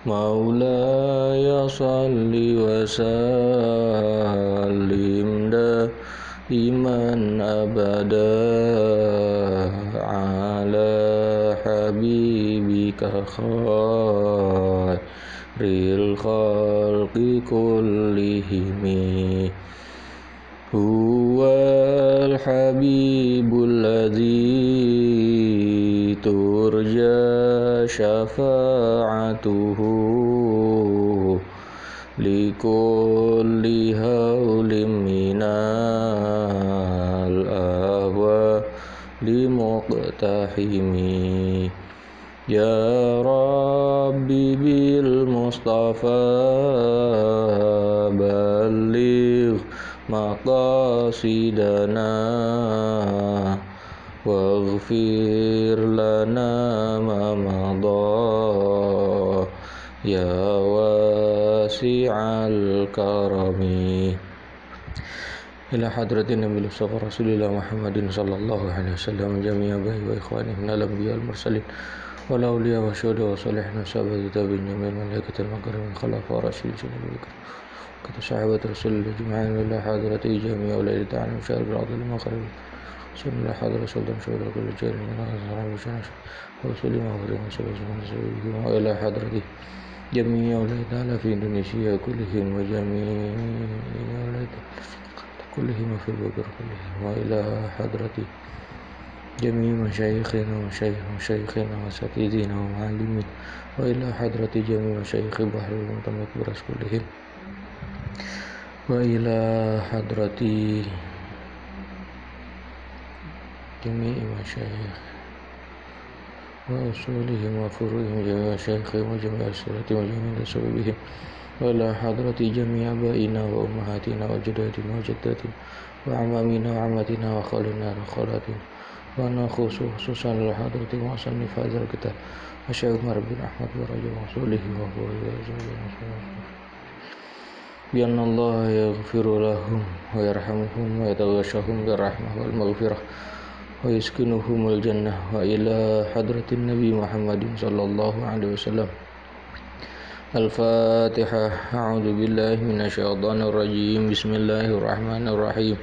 مولاي صل وسلم دائما أبدا على حبيبك خير الخلق كلهم هو الحبيب الذي ترجى شفاعته لكل هول من الأهوال مقتحم يا ربي بالمصطفى بلغ مقاصدنا واغفر لنا ما مضى يا واسع الكرم إلى حضرة النبي المصطفى رسول الله محمد صلى الله عليه وسلم جميع أبائه وإخوانه من الأنبياء والمرسلين والأولياء والشهداء والصالحين والصحابة والتابعين جميع الملائكة المكرمين الخلفاء الراشدين صحابة رسول الله أجمعين إلى حضرة جميع أولئك تعالى مشاهد بالعضل المغرب صلى الله حضرة سلطان شهداء كل جيل من أصحاب ورسول الله وإلى حضرة جميع أولئك تعالى في إندونيسيا كلهم وجميع أولئك كلهم وفي البدر كلهم وإلى حضرة جميع مشايخنا ومشايخنا وأساتذتنا ومعلمين وإلى حضرة جميع مشايخ بحر المتمت برأس كلهم وإلى حضرة جميع مشايخ وأصولهم وفروعهم جميع مشايخهم وجميع أسرتهم وجميع أصحابهم وإلى حضرة جميع آبائنا وأمهاتنا وأجدادنا وجداتنا وعمامنا وعماتنا وخالنا وخالاتنا وأنا خصوصا إلى حضرة مصنف هذا الكتاب الشيخ عمر بن أحمد ورجل رسوله بأن الله يغفر لهم ويرحمهم ويتغشهم بالرحمة والمغفرة ويسكنهم الجنة وإلى حضرة النبي محمد صلى الله عليه وسلم الفاتحة. أعوذ بالله من الشيطان الرجيم بسم الله الرحمن الرحيم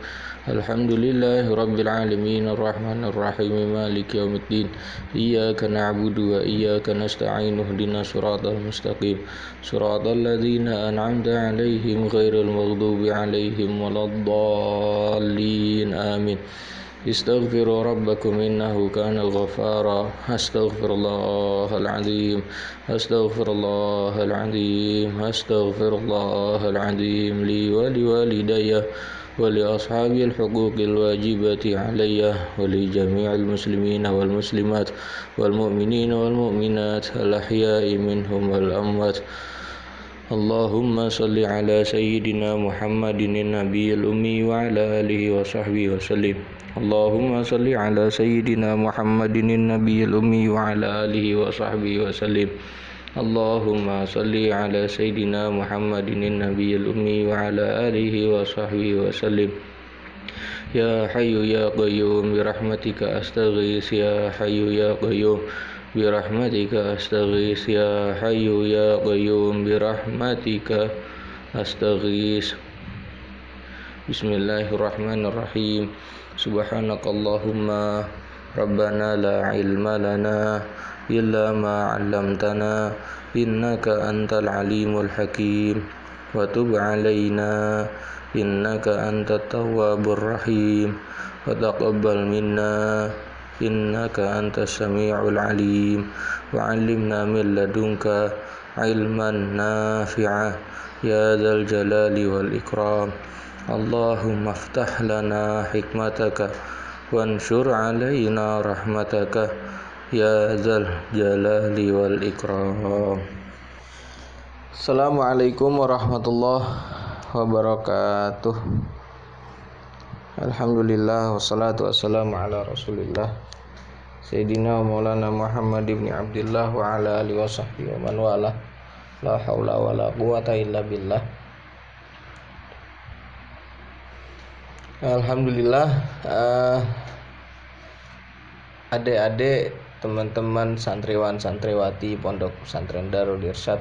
الحمد لله رب العالمين الرحمن الرحيم مالك يوم الدين إياك نعبد وإياك نستعين اهدنا الصراط المستقيم صراط الذين أنعمت عليهم غير المغضوب عليهم ولا الضالين آمين استغفروا ربكم إنه كان غفارا أستغفر الله العظيم أستغفر الله العظيم أستغفر الله العظيم لي ولوالدي ولأصحاب الحقوق الواجبة علي ولجميع المسلمين والمسلمات والمؤمنين والمؤمنات الأحياء منهم والأموات اللهم صل على سيدنا محمد النبي الأمي وعلى آله وصحبه وسلم اللهم صل على سيدنا محمد النبي الأمي وعلى آله وصحبه وسلم اللهم صل على سيدنا محمد النبي الأمي وعلى آله وصحبه وسلم يا حي يا قيوم برحمتك أستغيث يا حي يا قيوم برحمتك أستغيث يا حي يا قيوم برحمتك أستغيث بسم الله الرحمن الرحيم سبحانك اللهم ربنا لا علم لنا إلا ما علمتنا إنك أنت العليم الحكيم وتب علينا إنك أنت التواب الرحيم وتقبل منا إنك أنت السميع العليم وعلمنا من لدنك علما نافعا يا ذا الجلال والإكرام اللهم افتح لنا حكمتك وانشر علينا رحمتك يا ذا الجلال والإكرام. Assalamualaikum warahmatullahi wabarakatuh. Alhamdulillah wassalatu wassalamu ala rasulillah Sayyidina Maulana Muhammad ibn Abdillah wa ala alihi wa sahbihi wa man wala la hawla wa la quwata illa billah. Alhamdulillah, adik-adik, teman-teman santriwan santriwati Pondok Pesantren Darul Irsyad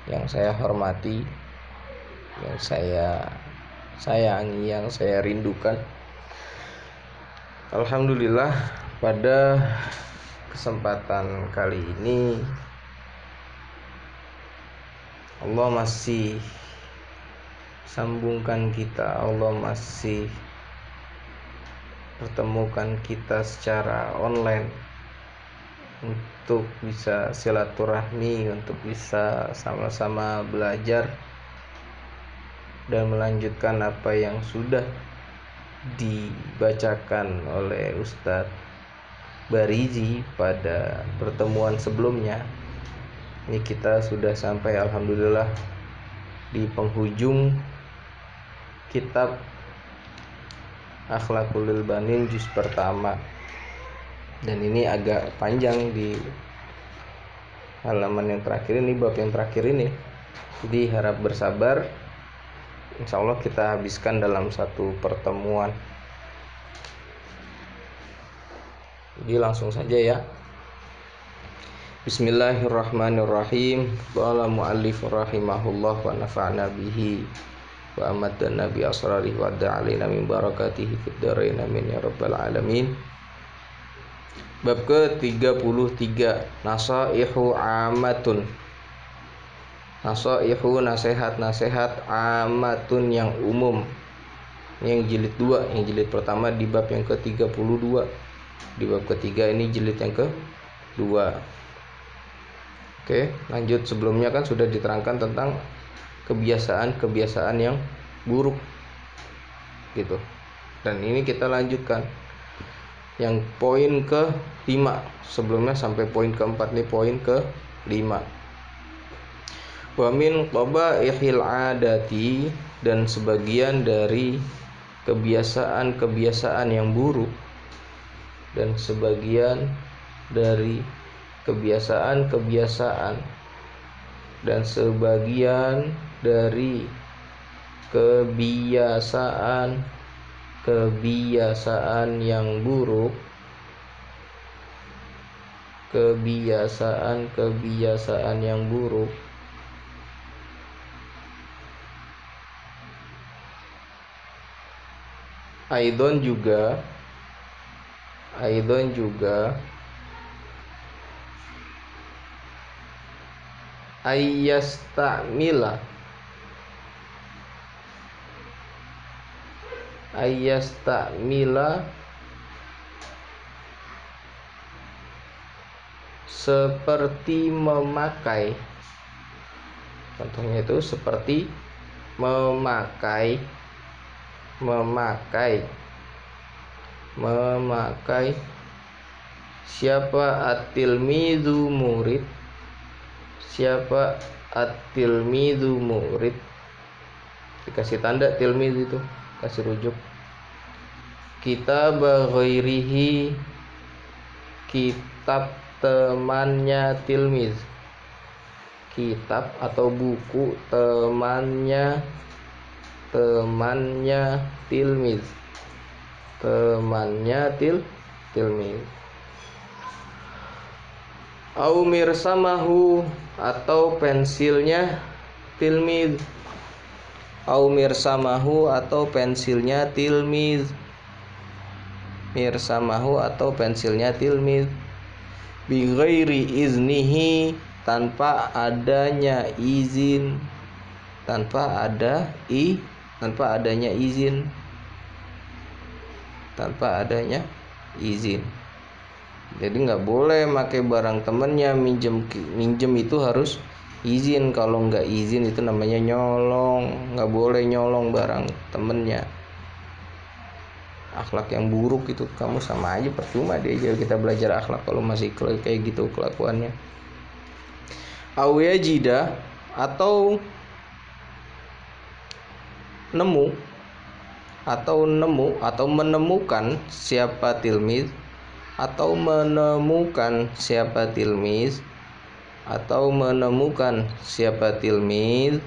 yang saya hormati, yang saya sayangi, yang saya rindukan. Alhamdulillah, pada kesempatan kali ini Allah masih sambungkan kita, Allah masih pertemukan kita secara online untuk bisa silaturahmi, untuk bisa sama-sama belajar dan melanjutkan apa yang sudah dibacakan oleh Ustadz Barizi pada pertemuan sebelumnya. Ini kita sudah sampai alhamdulillah di penghujung kitab Akhlaqul Banin juz pertama, dan ini agak panjang di halaman yang terakhir ini, bab yang terakhir ini. Jadi harap bersabar, insya Allah kita habiskan dalam satu pertemuan. Jadi langsung saja ya. Bismillahirrahmanirrahim. Qala muallif rahimahullah wa nafa'na bihi wa amatna bi asrarihi wa da'alina min barakatihi fid dharain amin ya rabbal alamin. Bab ke-33, nasaihu amatun. Nasaihu, nasihat-nasihat, amatun yang umum. Ini yang jilid 2, yang jilid pertama di bab yang ke-32. Di bab ketiga ini jilid yang ke-2. Oke, lanjut. Sebelumnya kan sudah diterangkan tentang kebiasaan-kebiasaan yang buruk gitu. Dan ini kita lanjutkan yang poin ke-5. Sebelumnya sampai poin ke-4, nih poin ke-5. Wa min qabaihil adati, dan sebagian dari kebiasaan-kebiasaan yang buruk, dan sebagian dari kebiasaan-kebiasaan, dan sebagian dari kebiasaan yang buruk, kebiasaan yang buruk Aidon juga ayyastamila seperti memakai. Contohnya itu seperti memakai siapa at-tilmizu murid, siapa at-tilmizu murid, dikasih tanda tilmiz itu, kasih rujuk. Kitab ghairihi, kitab temannya tilmiz, kitab atau buku temannya tilmiz, tilmiz. Au mirsamahu, atau pensilnya tilmiz, au mirsamahu atau pensilnya tilmiz, mirsamahu atau pensilnya tilmiz. Bi ghairi iznihi, tanpa adanya izin, tanpa adanya izin. Jadi nggak boleh pakai barang temennya, minjem itu harus izin. Kalau nggak izin itu namanya nyolong. Nggak boleh nyolong barang temennya. Akhlak yang buruk itu kamu sama aja, percuma deh kita belajar akhlak kalau masih kayak gitu kelakuannya. Awiyajida, atau menemukan siapa tilmiz, atau menemukan siapa tilmiz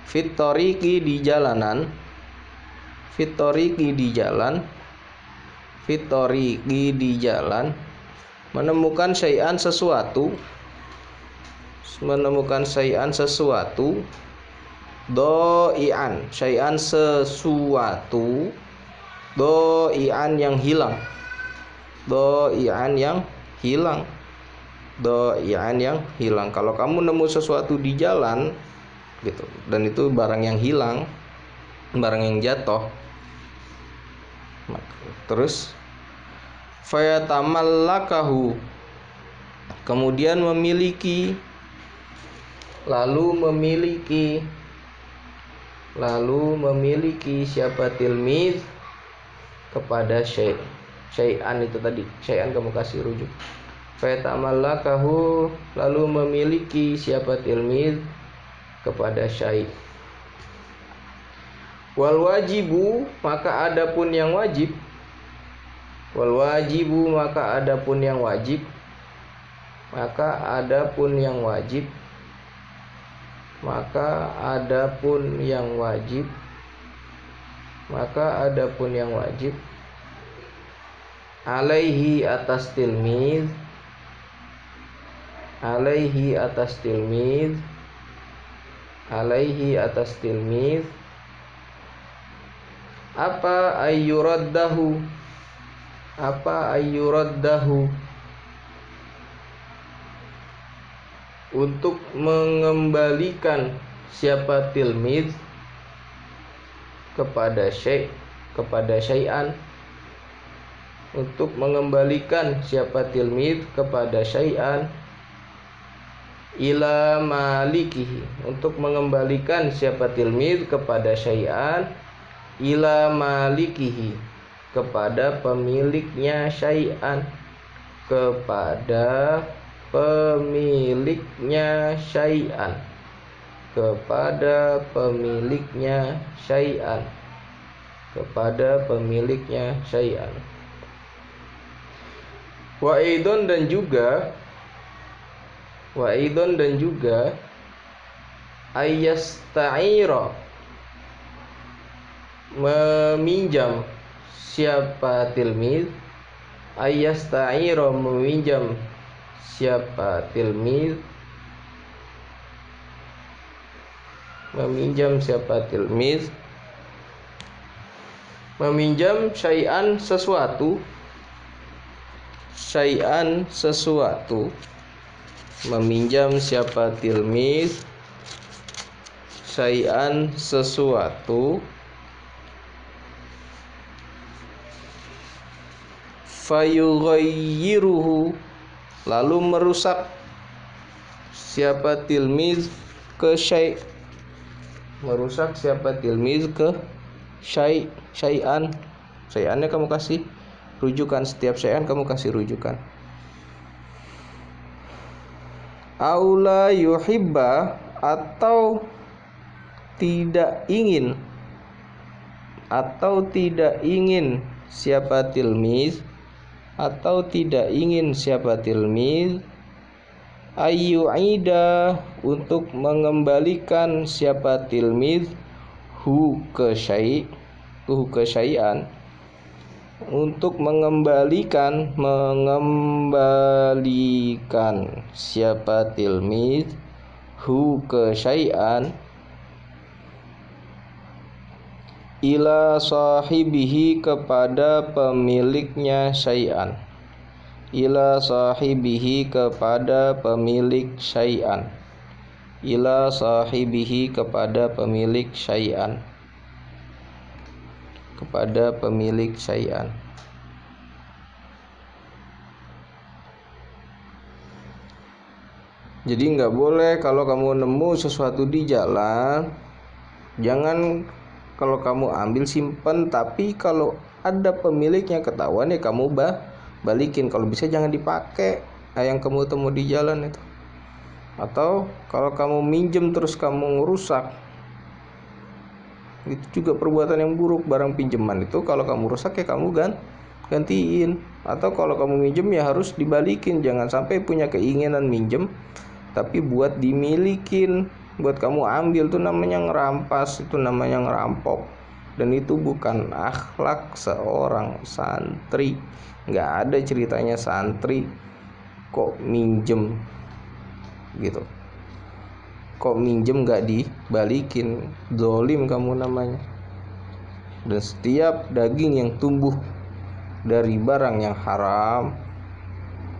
fitoriki, di jalanan, fitoriki di jalan, menemukan syai'an, sesuatu menemukan syai'an sesuatu, doi'an, syai'an sesuatu, doi'an yang hilang, doi'an yang hilang, doi'an yang hilang. Kalau kamu nemu sesuatu di jalan gitu, dan itu barang yang hilang, barang yang jatuh, terus fayatamallakahu, kemudian memiliki, lalu memiliki siapa tilmiz kepada syai'an itu tadi. Syai'an kamu kasih rujuk. Fayatamallakahu, lalu memiliki siapa tilmiz kepada syai'. Wal wajibu, maka adapun yang wajib. Wal wajibu, maka adapun yang wajib. Maka adapun yang wajib. Maka adapun yang wajib. Maka adapun yang wajib. Alaihi atas tilmiz. Alaihi atas tilmiz. Alaihi atas tilmiz. Apa ayyuraddahu, apa ayyuraddahu, untuk mengembalikan siapa tilmiz kepada kepada syai'an, untuk mengembalikan siapa tilmiz kepada syai'an, ila malikihi, untuk mengembalikan siapa tilmiz kepada syai'an, ila malikihi, kepada pemiliknya syai'an, kepada pemiliknya syai'an, kepada pemiliknya syai'an, kepada pemiliknya syai'an. Wa aidon, dan juga, wa aidon, dan juga ayyasta'ira, meminjam siapa tilmiz, ayyasta'ira, meminjam siapa tilmiz, meminjam siapa tilmiz, meminjam syai'an sesuatu, syai'an sesuatu, meminjam siapa tilmiz syai'an sesuatu, fayughayyiruhu, lalu merusak siapa tilmiz ke syai', merusak siapa tilmiz ke syai'an. Syai'annya kamu kasih rujukan, setiap syai'an kamu kasih rujukan. Aula yuhibba, atau tidak ingin, atau tidak ingin siapa tilmiz, atau tidak ingin siapa tilmiz, ayyu'ida, untuk mengembalikan siapa tilmiz, hu ke syai', hu ke syai'an, untuk mengembalikan siapa tilmiz, hu ke syai'an, ila sahibihi, kepada pemiliknya syai'an, ila sahibihi, kepada pemilik syai'an, ila sahibihi, kepada pemilik syai'an, kepada pemilik syai'an. Jadi nggak boleh kalau kamu nemu sesuatu di jalan, jangan kalau kamu ambil simpen, tapi kalau ada pemiliknya ketahuan ya kamu balikin. Kalau bisa jangan dipakai yang kamu temu di jalan itu. Atau kalau kamu minjem terus kamu ngerusak, itu juga perbuatan yang buruk. Barang pinjaman itu kalau kamu rusak ya kamu gantiin. Atau kalau kamu minjem ya harus dibalikin. Jangan sampai punya keinginan minjem tapi buat dimilikin, buat kamu ambil, itu namanya ngerampas, itu namanya ngerampok, dan itu bukan akhlak seorang santri. Nggak ada ceritanya santri kok minjem gitu. kok minjem nggak dibalikin, zalim kamu namanya. Dan setiap daging yang tumbuh dari barang yang haram,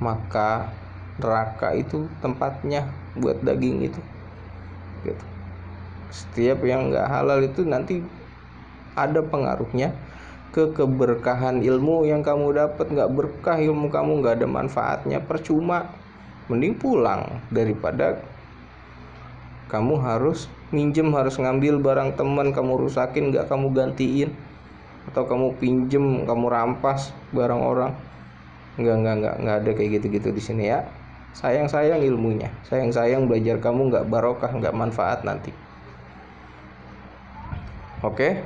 maka neraka itu tempatnya buat daging itu gitu. Setiap yang nggak halal itu nanti ada pengaruhnya ke keberkahan ilmu yang kamu dapat. Nggak berkah ilmu kamu, nggak ada manfaatnya, percuma. Mending pulang daripada kamu harus minjem, harus ngambil barang teman, kamu rusakin, nggak kamu gantiin, atau kamu pinjem, kamu rampas barang orang. Nggak ada kayak gitu-gitu di sini ya. Sayang ilmunya, sayang belajar kamu, nggak barokah, nggak manfaat nanti. Oke.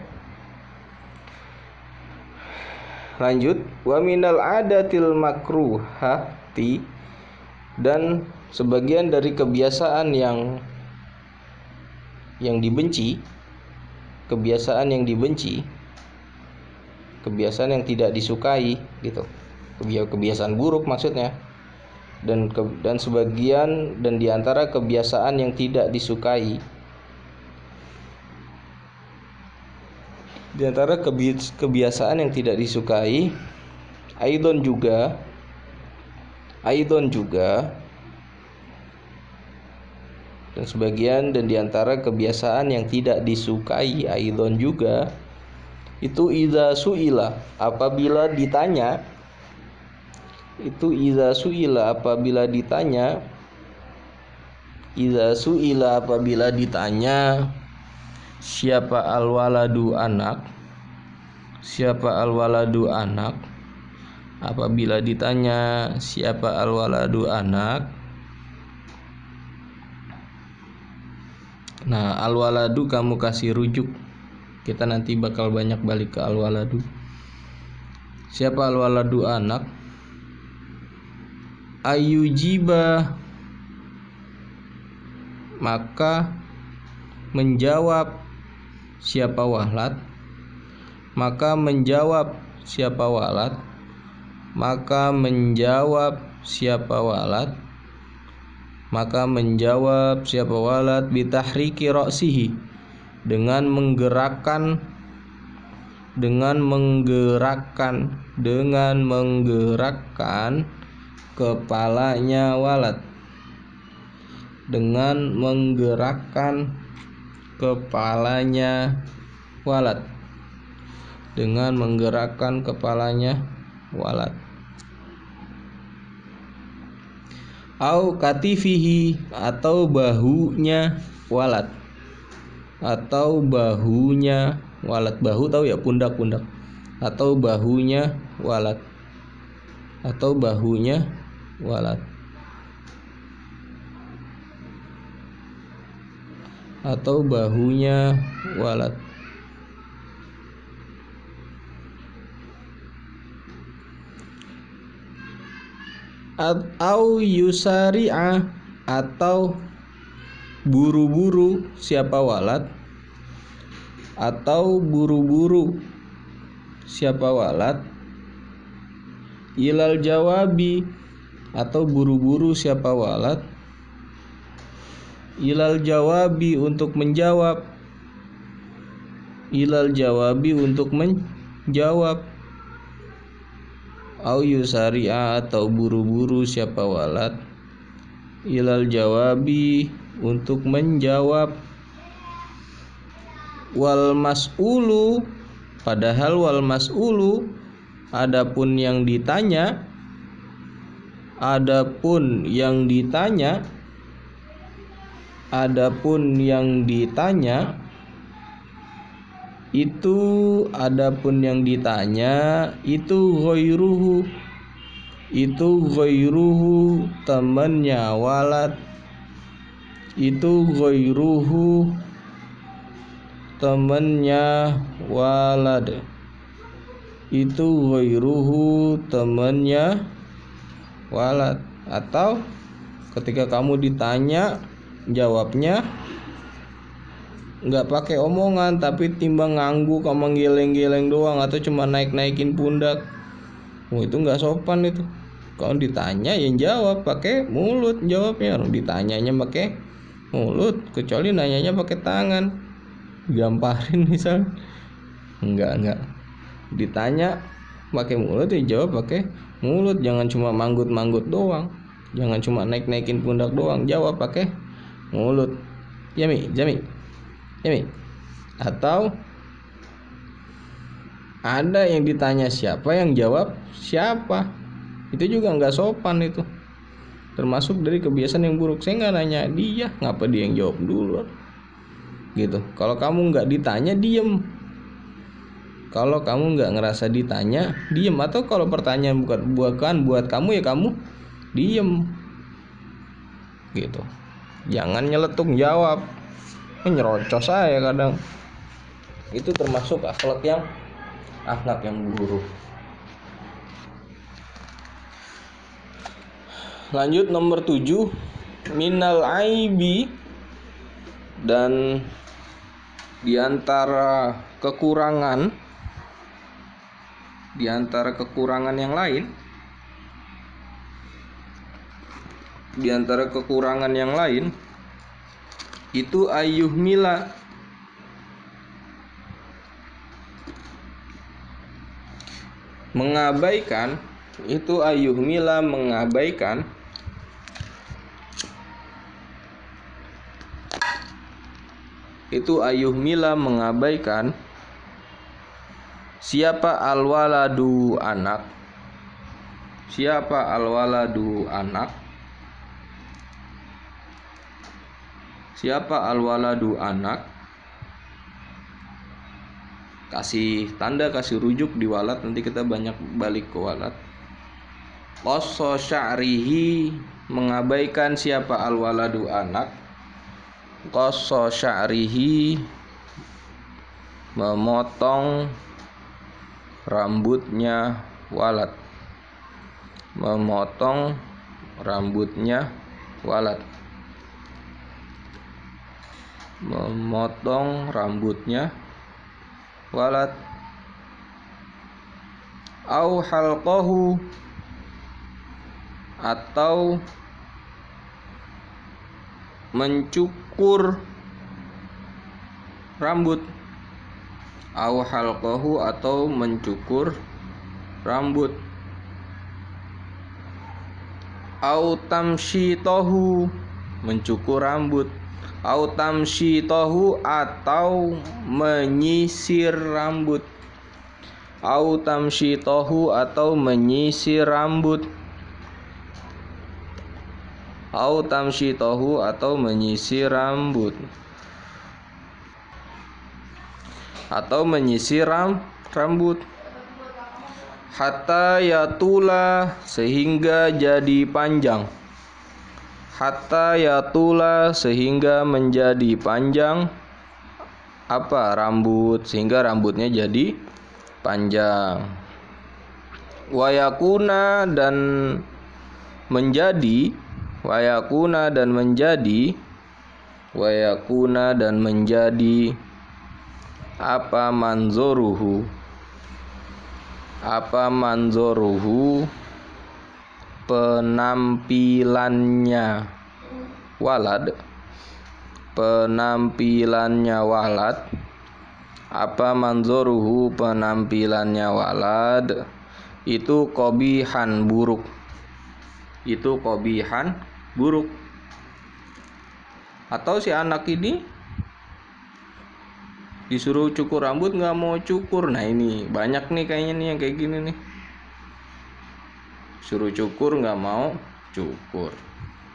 Lanjut, wa minal adatil makruhati, dan sebagian dari kebiasaan yang dibenci, kebiasaan yang tidak disukai gitu, kebiasaan buruk maksudnya, dan sebagian dan diantara kebiasaan yang tidak disukai, diantara kebiasaan yang tidak disukai, aidon juga, dan sebagian dan diantara kebiasaan yang tidak disukai, aidon juga, itu idza suila, apabila ditanya, apabila ditanya siapa al-waladu anak, apabila ditanya siapa al-waladu anak. Nah, al-waladu kamu kasih rujuk, kita nanti bakal banyak balik ke al-waladu. Siapa al-waladu anak? Ayujiba, maka menjawab siapa walad, maka menjawab siapa walad bitahriki ra'sihi, dengan menggerakkan kepalanya walad, au katifihi, atau bahunya walad, bahu tahu ya, pundak, atau bahunya walad, au yusari'a, atau buru-buru siapa walad, ilal jawabi, atau buru-buru siapa walad, untuk menjawab, au yusari'a, atau buru-buru siapa walad, ilal jawabi, untuk menjawab. Wal mas'ulu, padahal wal mas'ulu, adapun yang ditanya, itu ghairuhu, temannya walad, atau ketika kamu ditanya jawabnya nggak pakai omongan, tapi timbang ngangguk sama geleng-geleng doang, atau cuma naikin pundak, itu nggak sopan itu. Kalau ditanya yang jawab pakai mulut jawabnya, ditanyanya pakai mulut, kecuali nanyanya pakai tangan, gamparin misal. Enggak. Ditanya pakai mulut ya jawab pakai mulut, jangan cuma manggut-manggut doang. Jangan cuma naik-naikin pundak doang, jawab pakai mulut. Jami. Atau ada yang ditanya siapa, yang jawab siapa. Itu juga nggak sopan itu. Termasuk dari kebiasaan yang buruk. Saya nggak nanya dia, ngapa dia yang jawab dulu? Gitu. Kalau kamu nggak ditanya, diem. Kalau kamu nggak ngerasa ditanya, diem. Atau kalau pertanyaan bukan buat kamu, ya kamu diem. Gitu. Jangan nyeletuk jawab. Nyerocos saya kadang. Itu termasuk akhlak yang buruk. Lanjut nomor 7, minal aibi, dan diantara kekurangan yang lain, itu ayyuhmila, mengabaikan. Itu ayyuhmila, mengabaikan. Itu ayyuhmila, mengabaikan. Siapa alwaladu, anak. Siapa alwaladu, anak. Siapa alwaladu, anak. Kasih tanda, kasih rujuk di walad, nanti kita banyak balik ke walad. Qosso sya'rihi, mengabaikan siapa alwaladu, anak. Qosso sya'rihi, memotong rambutnya walad. Memotong rambutnya walad. Memotong rambutnya walad. Au halqahu, atau mencukur rambut. Au halqahu, atau mencukur rambut. Au tamsyitahu, mencukur rambut. Au tamsyitahu, atau menyisir rambut. Au tamsyitahu, atau menyisir rambut. Au tamsyitahu, atau menyisir rambut. Atau menyisir rambut. Hatta yatula, sehingga jadi panjang. Hatta yatula, sehingga menjadi panjang. Apa? Rambut, sehingga rambutnya jadi panjang. Wayakuna, dan menjadi. Wayakuna, dan menjadi. Wayakuna, dan menjadi. Apa manzoruhu? Apa manzoruhu? Penampilannya walad. Penampilannya walad. Apa manzoruhu? Penampilannya walad. Itu qobihan, buruk. Itu qobihan, buruk. Atau si anak ini disuruh cukur rambut nggak mau cukur. Nah ini banyak nih kayaknya nih yang kayak gini nih. Suruh cukur nggak mau cukur.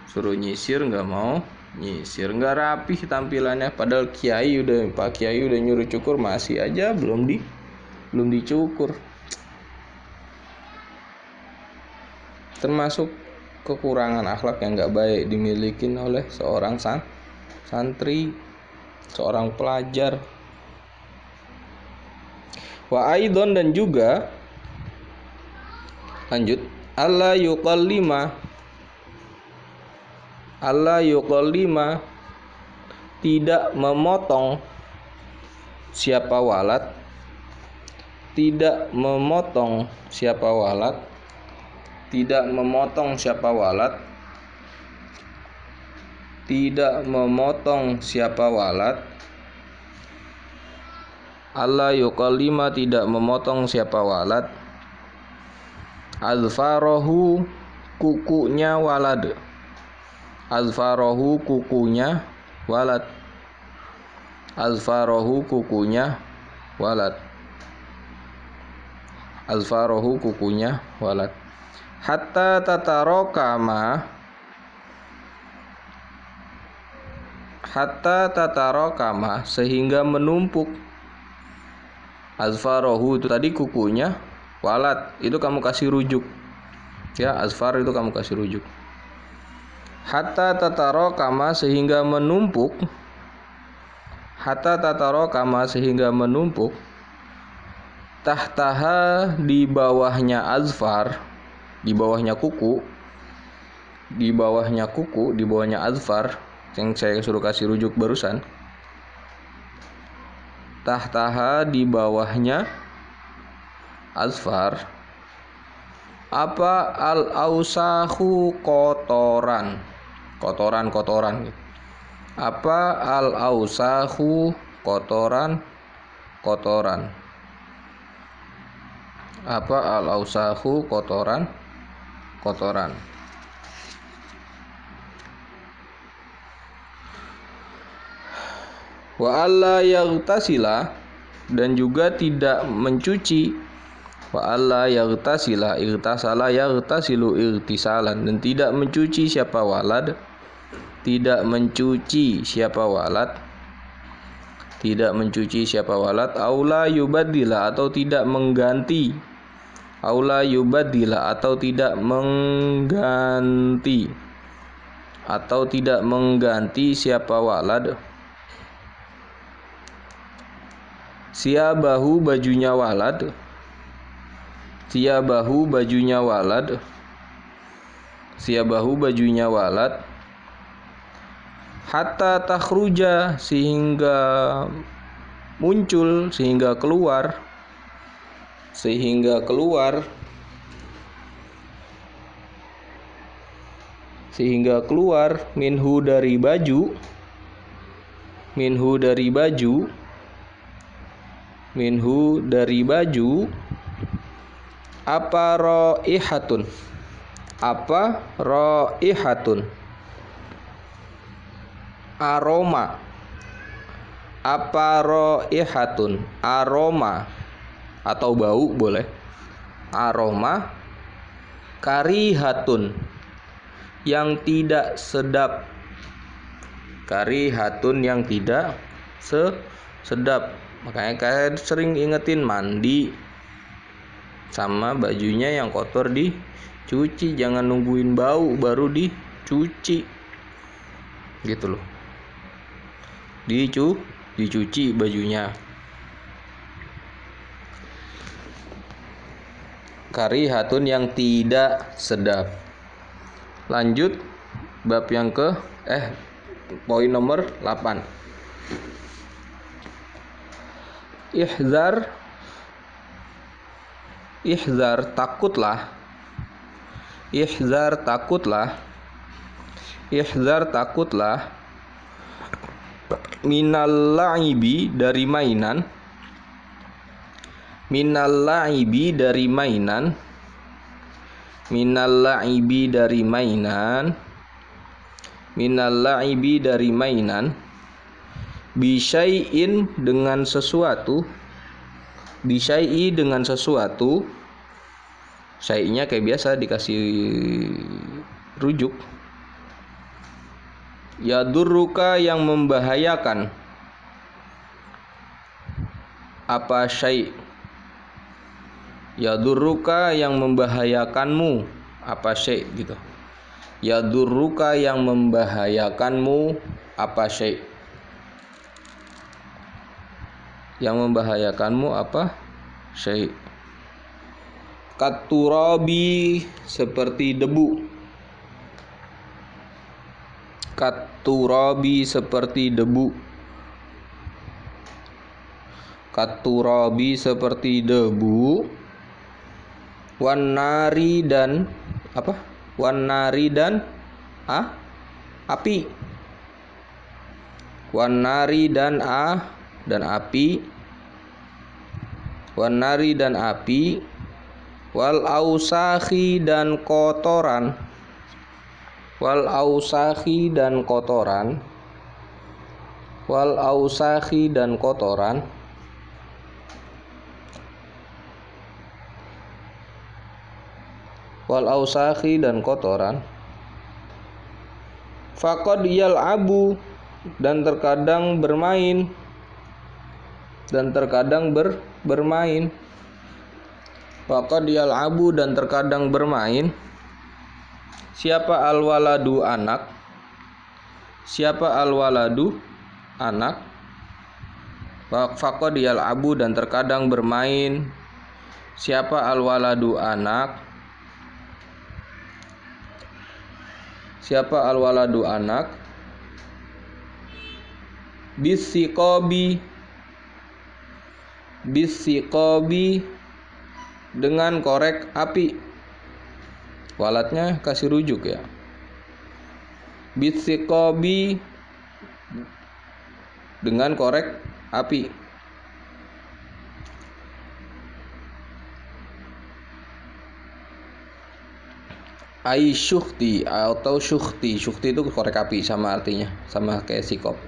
Suruh nyisir nggak mau nyisir. Nggak rapih tampilannya. Padahal Pak Kiai udah nyuruh cukur, masih aja belum dicukur. Termasuk kekurangan akhlak yang nggak baik dimiliki oleh seorang santri, seorang pelajar. Wa aidon, dan juga lanjut, alla yuqallima, tidak memotong siapa walad. Tidak memotong siapa walad. Tidak memotong siapa walad. tidak memotong siapa walad. Allah yuqallima tidak memotong siapa walad. Azfarahu kukunya walad. Azfarahu kukunya walad. Azfarahu kukunya walad. Azfarahu kukunya walad. Hatta tatarokama. Hatta tatarokama sehingga menumpuk. Azfarahu itu tadi kukunya walad, itu kamu kasih rujuk. Ya, azfar itu kamu kasih rujuk. Hatta tatarokama sehingga menumpuk. Hatta tatarokama sehingga menumpuk. Tahtaha di bawahnya azfar, di bawahnya kuku, di bawahnya kuku, di bawahnya azfar yang saya suruh kasih rujuk barusan. Tahtaha di bawahnya azfar. Apa al-ausahu kotoran. Kotoran. Apa al-ausahu kotoran. Apa al-ausahu kotoran. Wa alla yaghtasila dan juga tidak mencuci. Wa alla yaghtasila irtasala yaghtasilu irtisalan dan tidak mencuci siapa walad. Tidak mencuci siapa walad. Tidak mencuci siapa walad. Aula yubaddila atau tidak mengganti. Aula yubaddila atau tidak mengganti. Atau tidak mengganti siapa walad. Siabahu bajunya walad. Siabahu bajunya walad. Siabahu bajunya walad. Hatta takhruja sehingga muncul, sehingga keluar. Sehingga keluar. Sehingga keluar minhu dari baju. Minhu dari baju. Minhu dari baju. Apa raihatun. Apa raihatun. Aroma. Apa raihatun. Aroma atau bau boleh. Aroma. Karihatun yang tidak sedap. Karihatun yang tidak sedap. Makanya kalian sering ingetin mandi sama bajunya yang kotor dicuci. Jangan nungguin bau baru dicuci. Gitu loh. Dicuci bajunya. Karihatun yang tidak sedap. Lanjut bab yang poin nomor 8. Ihzar takutlah. Ihzar takutlah. Ihzar takutlah. Minal la'ibi dari mainan. Minal la'ibi dari mainan. Minal la'ibi dari mainan. Minal la'ibi dari mainan. Bisyai'in dengan sesuatu. Bisyai'i dengan sesuatu. Syai'nya kayak biasa dikasih rujuk. Yadurruka yang membahayakan. Apa syai'? Yadurruka yang membahayakanmu. Apa syai' gitu. Yadurruka yang membahayakanmu. Apa syai'? Yang membahayakanmu apa? Syai'. Katurabi seperti debu. Katurabi seperti debu. Katurabi seperti debu. Wanari dan apa? Wanari dan api. wan nari dan api, wan nari dan api, wal ausakhi dan kotoran, wal ausakhi dan kotoran, wal ausakhi dan kotoran, wal ausakhi dan kotoran, faqad yal'abu dan terkadang bermain, dan terkadang bermain, faqad yal'abu dan terkadang bermain. Siapa al-waladu anak? Siapa al-waladu anak? Faqad yal'abu dan terkadang bermain. Siapa al-waladu anak? Siapa al-waladu anak? Bisiqabi, bisiqabi dengan korek api. Walatnya kasih rujuk ya. Bisiqabi dengan korek api. Ai syukhti atau syukhti. Syukhti itu korek api, sama artinya, sama kayak sikop.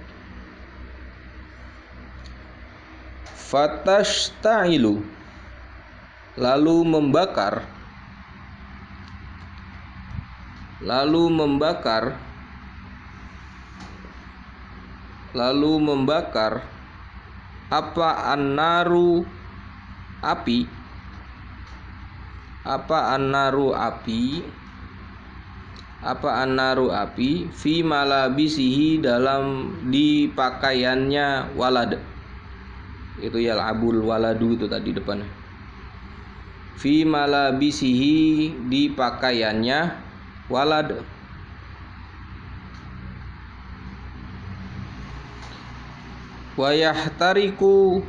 Fatashta'ilu lalu membakar, lalu membakar, lalu membakar apa annaru api, apa annaru api, apa annaru api, fi malabisihi dalam di pakaiannya walad. Itu yal'abul waladu itu tadi depannya. Fi malabisihi di pakaiannya walad. Wa yahtariku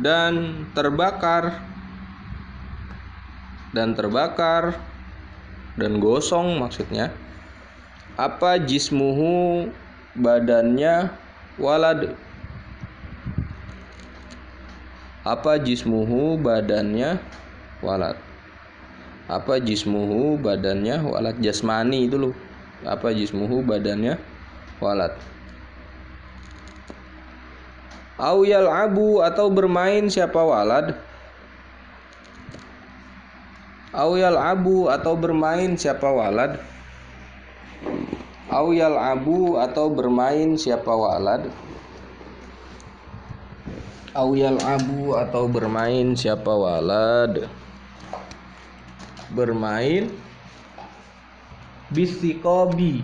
dan terbakar, dan terbakar dan gosong maksudnya, apa jismuhu badannya walad, apa jismuhu badannya walad, apa jismuhu badannya walad, jasmani itu loh, apa jismuhu badannya walad. Au yal'abu atau bermain siapa walad, au yal'abu atau bermain siapa walad, au yal'abu atau bermain siapa walad, au yal'abu atau bermain siapa walad, bermain bisiqabi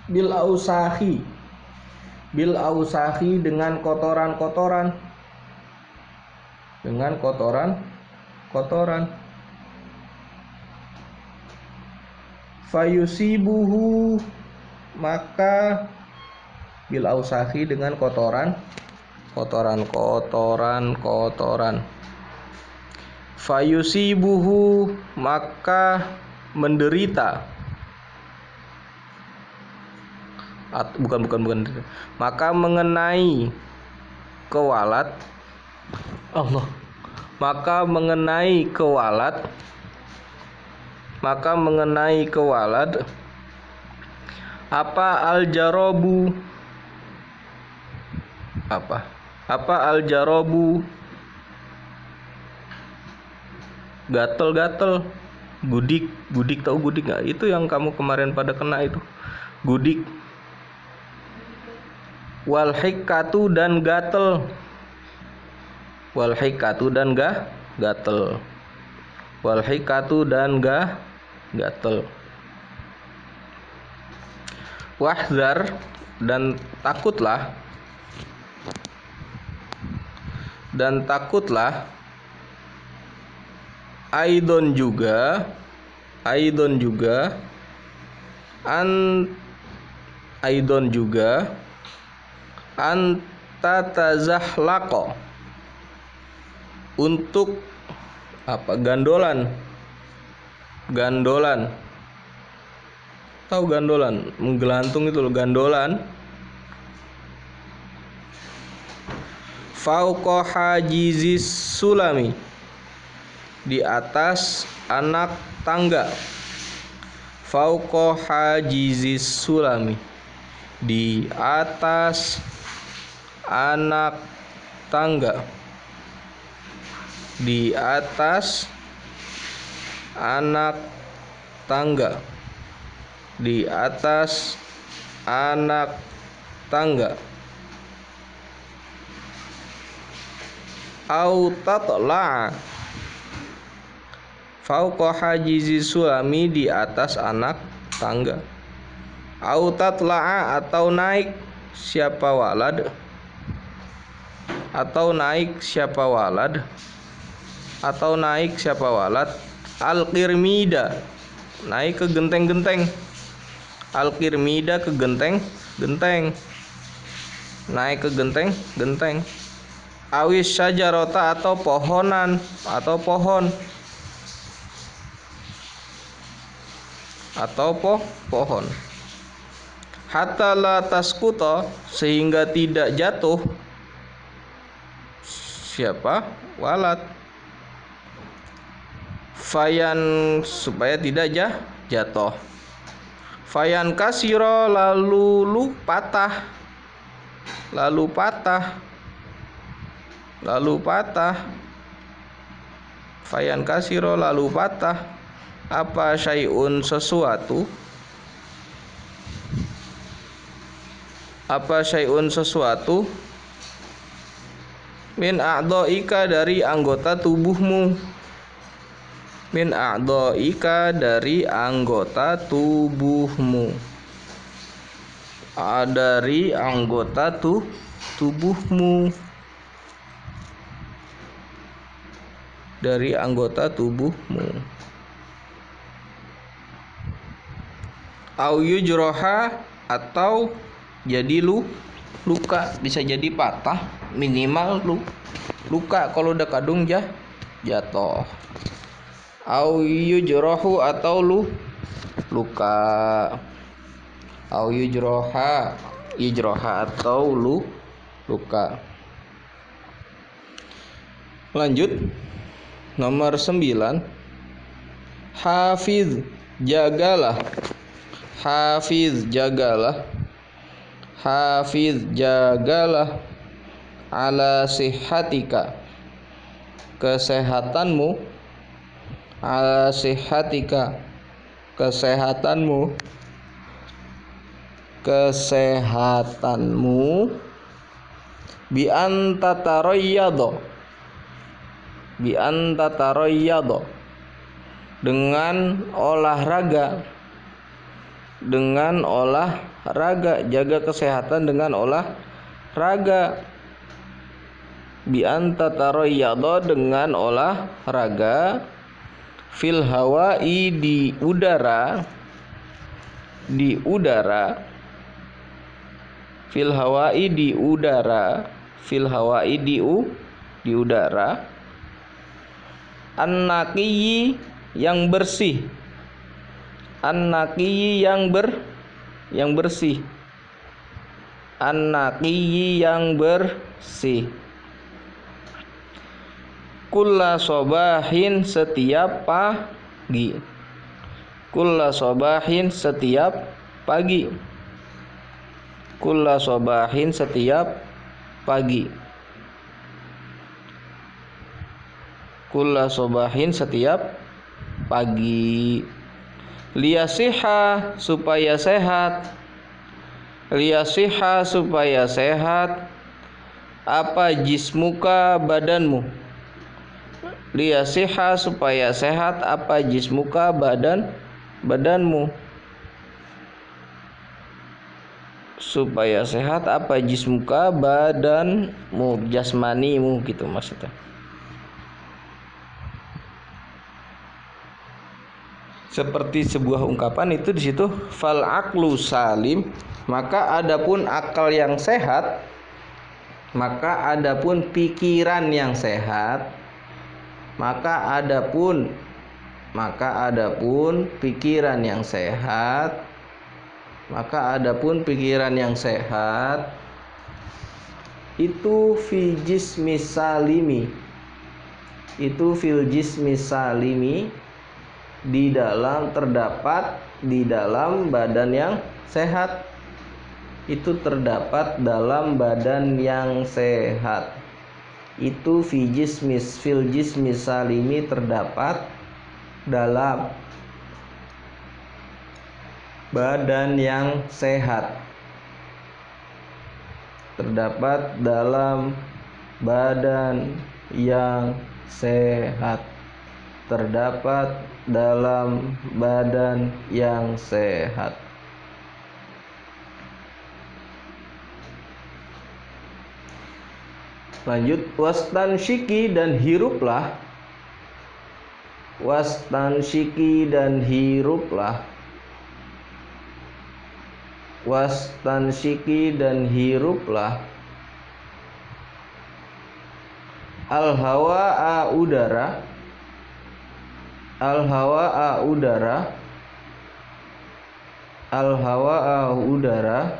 bil ausahi, bil ausahi dengan kotoran-kotoran, dengan kotoran-kotoran. Fayusibuhu maka bil ausahi dengan kotoran, kotoran. Fayusibuhu maka menderita, bukan maka mengenai kewalat Allah, maka mengenai kewalat, maka mengenai kewalad apa al-jarabu, apa al-jarabu, gatel-gatel, gudik, tahu gudik nggak? Itu yang kamu kemarin pada kena itu, gudik. Wal hikatu dan gatel, wal hikatu dan gatel, wal hikatu dan gatel. Wahzar dan takutlah, dan takutlah, aidon juga, aidon juga, aidon juga, antatazahláqo untuk apa? Gandolan, gandolan. Tahu gandolan, menggelantung itu loh, gandolan. Fauqa hajizis sulami, di atas anak tangga. Fauqa hajizis sulami, di atas anak tangga. Di atas anak tangga. Di atas anak tangga. Au tatla'a, fauqa hajizi sulami, di atas anak tangga. Au tatla'a, atau naik siapa walad. Atau naik siapa walad. Atau naik siapa walad. Al-qirmida, naik ke genteng-genteng. Al-qirmida, ke genteng-genteng. Naik ke genteng-genteng. Awis syajarota, atau pohonan, atau pohon. Atau pohon. Hatta la tasquta, sehingga tidak jatuh siapa walad. Fayan, supaya tidak jatuh. Fayan kasiro, lalu patah. Lalu patah. Lalu patah. Fayan kasiro, lalu patah. Apa syai'un, sesuatu. Apa syai'un, sesuatu. Min a'dha'ika, dari anggota tubuhmu. Min a'dha'ika, dari anggota tubuhmu. Dari anggota tubuhmu. Dari anggota tubuhmu. Au yujroha, atau jadi luka, bisa jadi patah, minimal luka kalau udah kadung jatuh. Au yujrohu, atau luka. Au yujroha, atau luka. Lanjut, nomor 9. Hafiz, jagalah. Hafiz, jagalah. Hafiz, jagalah. Ala sihatika, kesehatanmu. Ala sihatika, kesehatanmu. Kesehatanmu. Bi anta tarayyadha, bi anta tarayyadha, dengan olahraga. Dengan olahraga, jaga kesehatan dengan olahraga. Bi anta tarayyadha, dengan olahraga. Fil hawa'i, di udara. Di udara. Fil hawa'i, di udara. Fil hawa'i, di udara. An-naqiyyi, yang bersih. An-naqiyyi, yang bersih. An-naqiyyi, yang bersih. Kulla sobahin, setiap pagi. Kulla sobahin, setiap pagi. Kulla sobahin, setiap pagi. Kulla sobahin, setiap pagi. Liyasiha, supaya sehat. Liyasiha, supaya sehat. Apa jismuka, badanmu. Liyasiha, supaya sehat. Apa jismuka, badanmu. Supaya sehat apa jismuka, badanmu, jasmanimu, gitu maksudnya. Seperti sebuah ungkapan itu di situ, fal aqlu salim, maka adapun akal yang sehat, maka adapun pikiran yang sehat, maka adapun pikiran yang sehat, Maka adapun pikiran yang sehat itu fi jismi salimi, itu fil jismi salimi, terdapat di dalam badan yang sehat, itu terdapat dalam badan yang sehat. Itu fil jismi salimi, terdapat dalam badan yang sehat, terdapat dalam badan yang sehat, terdapat dalam badan yang sehat. Lanjut, wastansyiki dan hiruplah, wastansyiki dan hiruplah, wastansyiki dan hiruplah, al-hawa'a udara, al-hawa'a udara, al-hawa'a udara,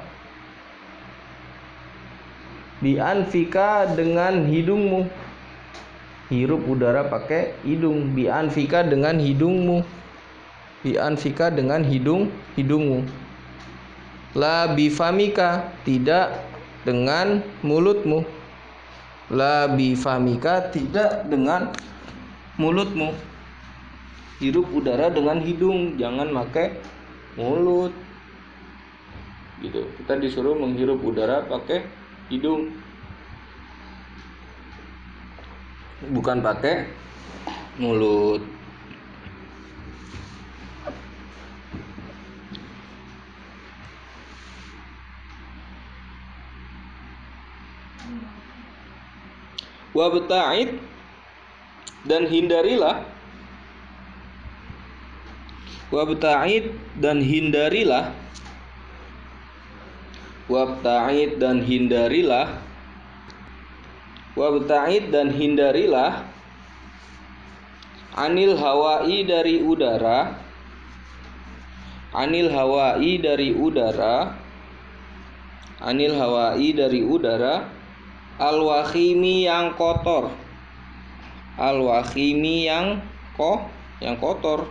bi anfika dengan hidungmu. Hirup udara pakai hidung. Bi anfika dengan hidungmu, bi anfika dengan hidungmu. La bifamika, tidak dengan mulutmu. La bifamika, tidak dengan mulutmu. Hirup udara dengan hidung, jangan pakai mulut. Gitu. Kita disuruh menghirup udara pakai hidung, bukan pakai mulut. Wabta'id dan hindarilah, wabta'id dan hindarilah, wabta'id dan hindarilah, wabta'id dan hindarilah, anil hawa'i dari udara, anil hawa'i dari udara, anil hawa'i dari udara, al-wakhimi yang kotor, al-wakhimi yang kotor.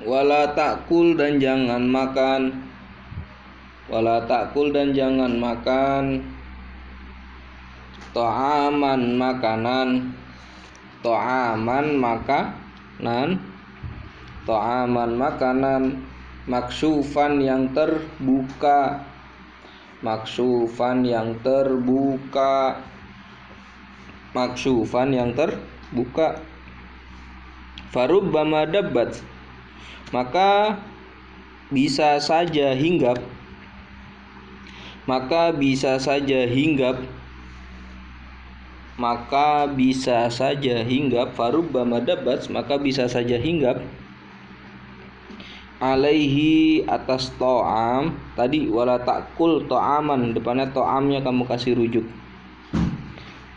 Wala ta'kul dan jangan makan, wala ta'kul dan jangan makan, ta'aman makanan, ta'aman makanan, ta'aman makanan, maksufan yang terbuka, maksufan yang terbuka, maksufan yang terbuka. Farubbama dabbat, maka bisa saja hinggap, maka bisa saja hinggap, maka bisa saja hinggap. Farubbama dabbat, maka bisa saja hinggap, alaihi atas to'am. Tadi wala ta'kul to'aman, depannya to'amnya kamu kasih rujuk.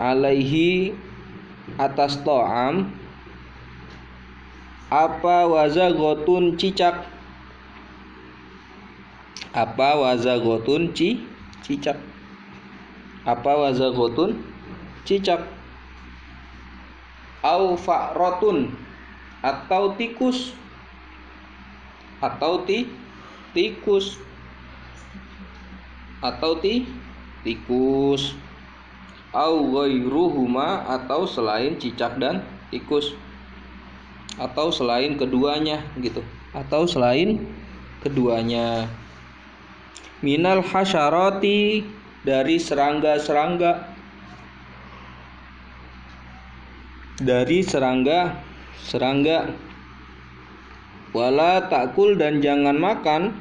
Alaihi atas to'am, apa wazagotun cicak, apa wazagotun cicak, apa wazagotun cicak, au fa'rotun atau tikus, atau tikus, atau tikus, au ghairuhuma atau selain cicak dan tikus, atau selain keduanya gitu, atau selain keduanya. Minal hasyarati, dari serangga-serangga, dari serangga. Wala ta'kul dan jangan makan,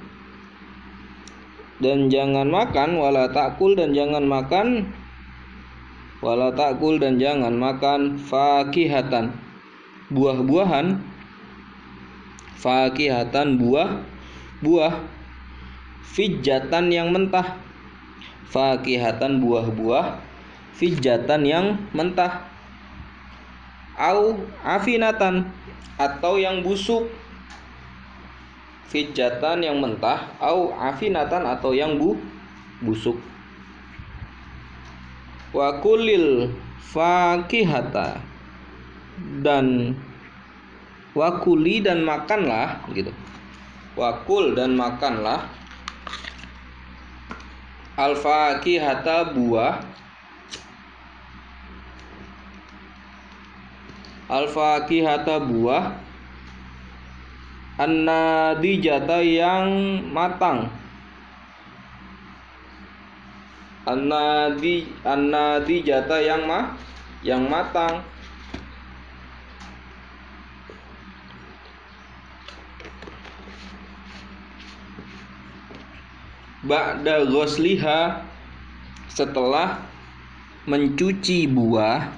dan jangan makan, wala ta'kul dan jangan makan, wala ta'kul dan jangan makan, fakihatan buah-buahan, fakihatan buah-buah, fijatan yang mentah, fakihatan buah-buah, fijatan yang mentah, au afinatan atau yang busuk, fijatan yang mentah, au afinatan atau yang busuk. Wa kulil fakihata, dan wakuli dan makanlah gitu. Wakul dan makanlah al fakihata buah, al fakihata buah, an-nadijata yang matang, an-nadijata yang matang. Ba'da ghusliha, setelah mencuci buah,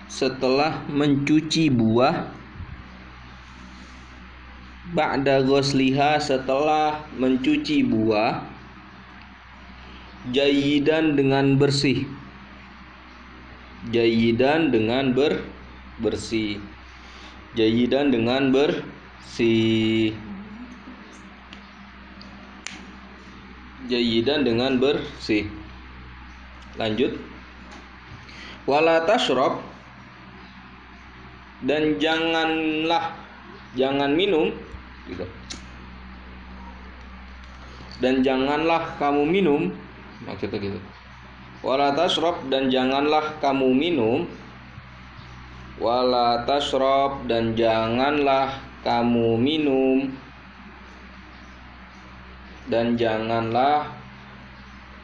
setelah mencuci buah. Ba'da ghusliha, setelah mencuci buah. Jayidan dengan bersih, jayidan dengan bersih, jayidan dengan bersih, jayidan dengan bersih. Lanjut. Wala tashrab, dan jangan minum gitu. Dan janganlah kamu minum, maksudnya gitu. Wala tashrab, dan janganlah kamu minum. Wala tashrab, dan janganlah kamu minum. Dan janganlah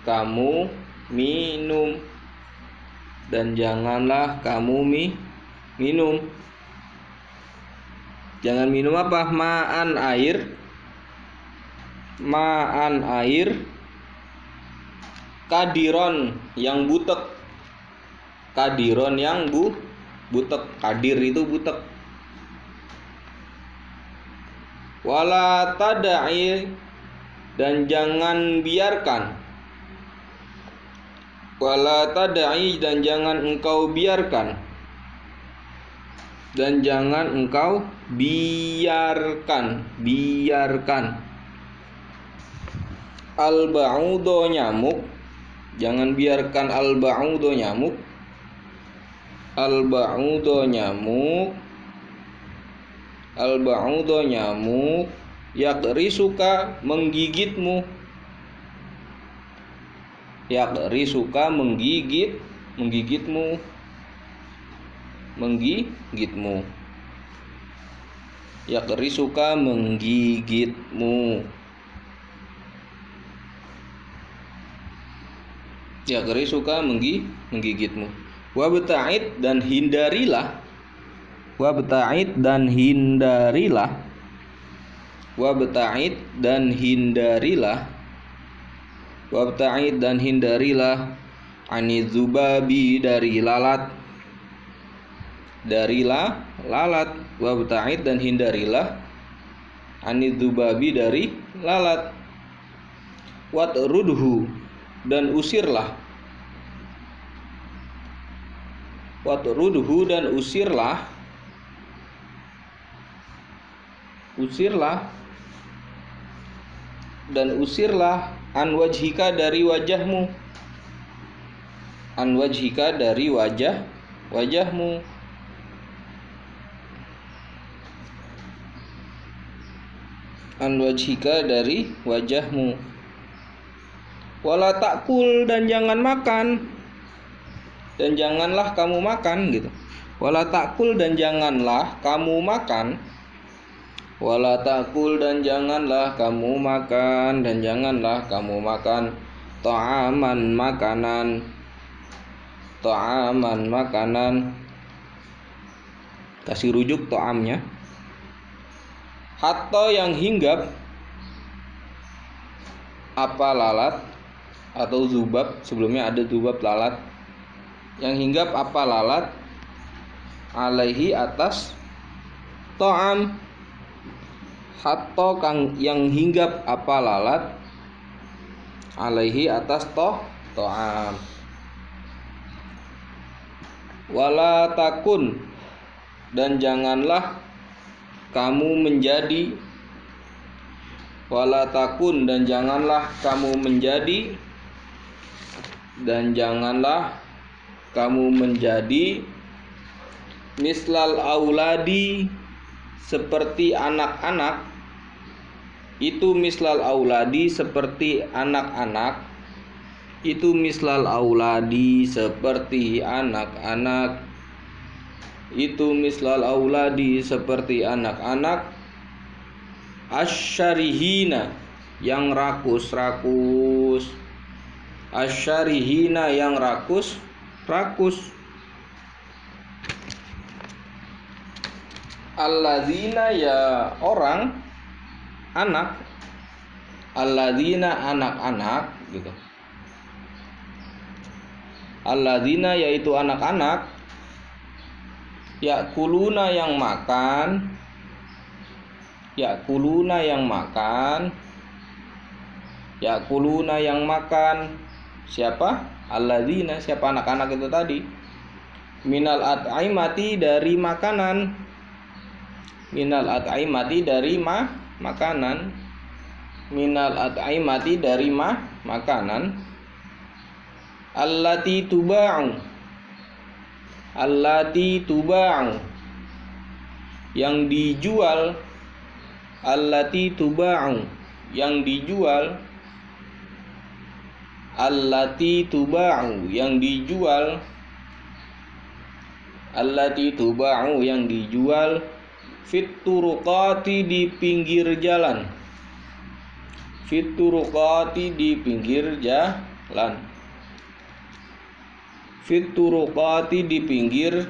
kamu minum. Dan janganlah kamu minum. Jangan minum apa? Ma'an, air. Ma'an, air. Kadiron, yang butek. Kadiron, yang butek. Kadir itu butek. Wala tada'i, dan jangan biarkan. Wala tada'i, dan jangan engkau biarkan. Dan jangan engkau biarkan. Al-ba'udo, nyamuk. Jangan biarkan al-ba'udo, nyamuk. Al-ba'udo, nyamuk. Al-ba'udo, nyamuk. Yakrisuka, menggigitmu. Yakrisuka, menggigitmu. Menggigitmu. Yakrisuka, menggigitmu. Yakrisuka, menggigitmu. Wabta'id, dan hindarilah. Wabta'id, dan hindarilah. Wabta'id, dan hindarilah. Wabta'id, dan hindarilah. Anizubabi, dari lalat. Dari lalat. Wabta'id, dan hindarilah. Anizubabi, dari lalat. Watrudhu, dan usirlah. Watrudhu, dan usirlah. Usirlah. Dan usirlah. An wajhika, dari wajahmu. An wajhika, dari wajahmu. An wajhika, dari wajahmu. Wala ta'kul, dan jangan makan. Dan janganlah kamu makan gitu. Wala ta'kul, dan janganlah kamu makan. Wala ta'kul, dan janganlah kamu makan. Dan janganlah kamu makan. Ta'aman, makanan. Ta'aman, makanan. Kasih rujuk ta'amnya. Hatta, yang hinggap. Apa lalat atau zubab, sebelumnya ada zubab, lalat. Yang hinggap apa lalat. Alaihi, atas ta'am. Hatta, yang hinggap apa lalat. Alaihi, atas ta'am. Wala takun, dan janganlah kamu menjadi, wala takun, dan janganlah kamu menjadi, mislal auladi, seperti anak-anak. Itu mislal auladi, seperti anak-anak. Itu mislal auladi, seperti anak-anak. Itu mislal auladi, seperti anak-anak. Asyarihina, yang rakus-rakus. Asyarihina, yang rakus-rakus. Alladzina, ya orang, anak. Alladzina, anak-anak gitu. Alladzina, yaitu anak-anak. Yakuluna, yang makan. Yakuluna, yang makan. Yakuluna, yang makan. Siapa? Alladzina, siapa anak-anak itu tadi? Minal at'imati, dari makanan. Minal at'imati, dari makanan. Minal at'imati, dari makanan. Allati tuba'u. Allati tuba'u, yang dijual. Allati tuba'u, yang dijual. Allati tuba'u, yang dijual. Allati tuba'u, yang dijual. Fit turuqati, di pinggir jalan. Fit turuqati, di pinggir jalan. Fit turuqati, di pinggir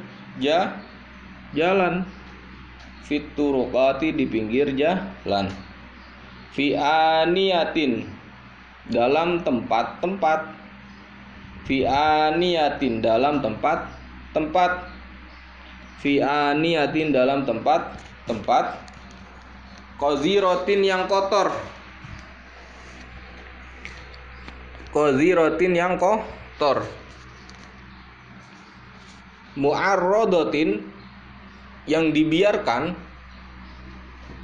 jalan. Fit turuqati, di pinggir jalan. Fi aniyatin, dalam tempat-tempat. Fi aniyatin, dalam tempat-tempat. Fi aniyatin, dalam tempat-tempat. Qaziratin, yang kotor. Qaziratin, yang kotor. Mu'arradatin, yang dibiarkan.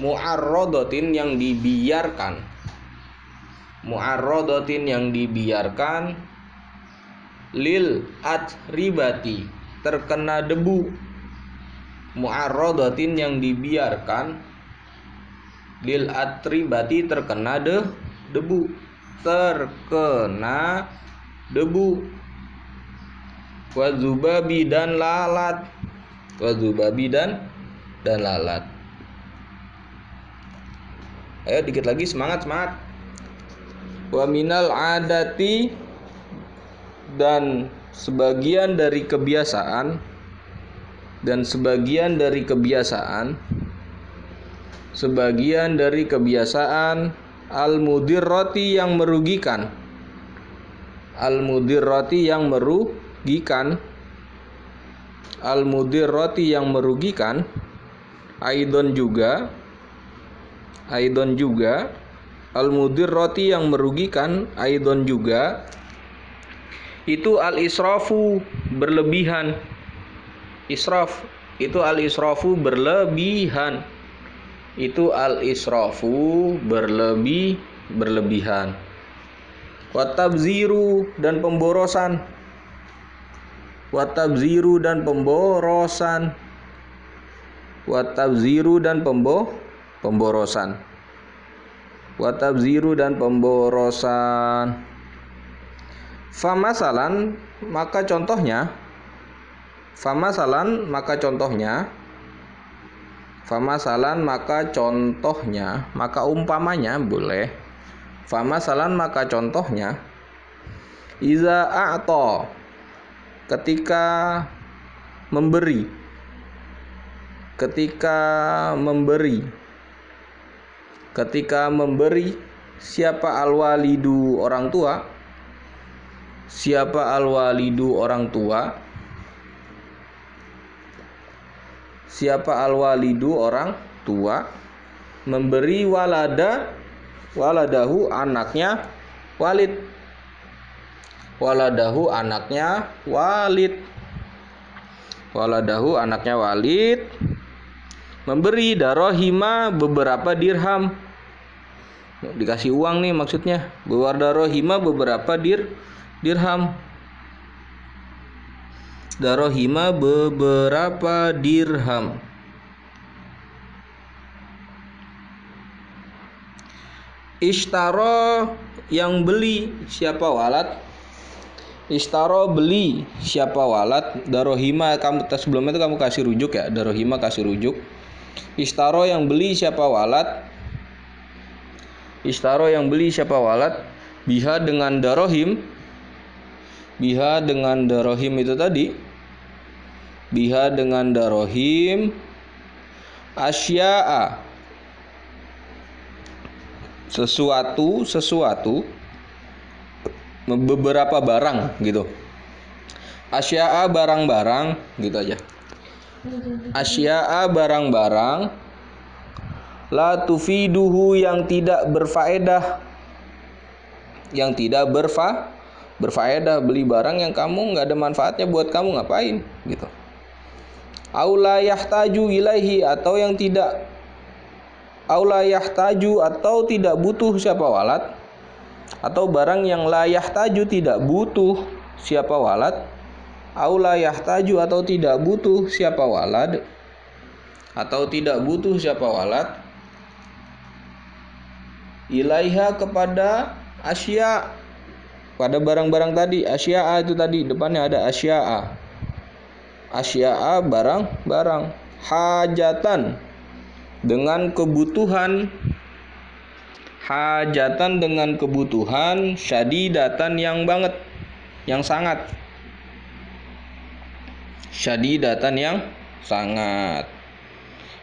Mu'arradatin, yang dibiarkan. Mu'arradatin, yang dibiarkan. Lil atribati, terkena debu. Mu'arradatin, yang dibiarkan. Lil atribati, terkena debu. Terkena debu. Wazubabi, dan lalat. Wazubabi, dan lalat. Ayo dikit lagi, semangat. Wa minal adati, dan sebagian dari kebiasaan. Dan sebagian dari kebiasaan. Sebagian dari kebiasaan. Al-mudirrati, yang merugikan. Al-mudirrati, yang merugikan. Al-mudirrati, yang merugikan. Aidon juga. Aidon juga. Al-mudirrati, yang merugikan. Aidon juga. Itu al-israfu, berlebihan. Israf, itu al-israfu, berlebihan. Itu al-israfu, berlebihan. Watabziru, dan pemborosan. Watabziru, dan pemborosan. Watabziru, dan pemborosan. Watabziru, dan pemborosan. Famasalan, maka contohnya. Famasalan, maka contohnya. Famasalan, maka contohnya. Maka umpamanya boleh. Famasalan, maka contohnya. Iza a'ta, ketika memberi. Ketika memberi. Ketika memberi. Siapa al-walidu, orang tua. Siapa al-walidu, orang tua. Siapa al-walidu, orang tua. Memberi waladahu, anaknya walid. Waladahu, anaknya walid. Waladahu, anaknya walid. memberi darohima beberapa dirham. Dikasih uang nih maksudnya. Darohima beberapa dirham. Darohima beberapa dirham. Ishtaro yang beli siapa walad? Ishtaro beli siapa walad? Darohima kamu sebelumnya itu kamu kasih rujuk ya. Darohima kasih rujuk. Ishtaro yang beli siapa walad? Ishtaro yang beli siapa walad? Biha dengan darohim. Biha dengan darohim itu tadi. Biha dengan darohim. Asya'a. Sesuatu beberapa barang gitu. Asya'a barang-barang gitu aja. Asya'a barang-barang la tufiduhu yang tidak berfaedah. Yang tidak berfaedah, beli barang yang kamu nggak ada manfaatnya buat kamu, ngapain gitu. Aula yahtaju ilaihi atau yang tidak aula yahtaju atau tidak butuh siapa walad, atau barang yang la yahtaju tidak butuh siapa walad. Aula yahtaju atau tidak butuh siapa walad, atau tidak butuh siapa walad. Ilaiha kepada asya, pada barang-barang tadi. Asya'a itu tadi depannya ada asya'a. Asya'a barang-barang. Hajatan dengan kebutuhan. Hajatan dengan kebutuhan. Syadidatan yang banget, yang sangat. Syadidatan yang sangat.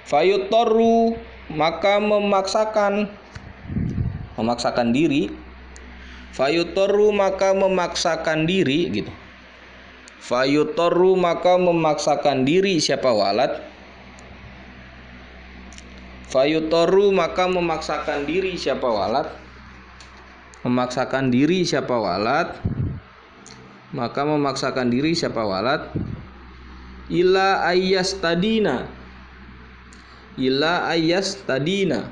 Fayutorru maka memaksakan diri. Fayutorru maka memaksakan diri gitu. Fayutorru maka memaksakan diri siapa walad? Fayutorru maka memaksakan diri siapa walad? Memaksakan diri siapa walad? Maka memaksakan diri siapa walad? Ila ayyastadina. Ila ayyastadina.